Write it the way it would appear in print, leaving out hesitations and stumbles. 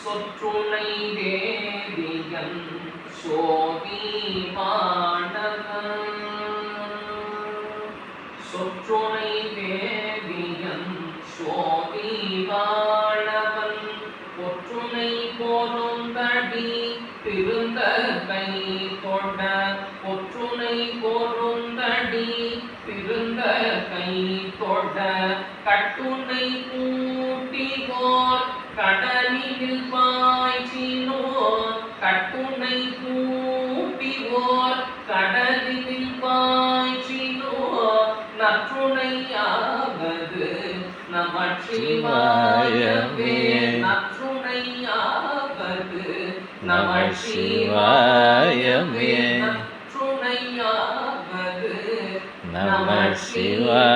சொற்றுணை வேதியன் சோதி மாணவன் சொற்றுணை வேதியன் சோதி வாழவன் ஒற்றுணை பொருந்தடி திருந்த கை தொட ஒற்றுணை பொருந்தடி திருந்த கை தொட கட்டுணை பூட்டிவோர் கடலில் பாய்ச்சினோர் கட்டுணை பூட்டிவோர் கடலில் பாய்ச்சினோர் நற்றுணையாவது நமச்சிவாயவே நற்றுணையாவது நமச்சிவாயவே நற்றுணையாவது நமச்சிவாய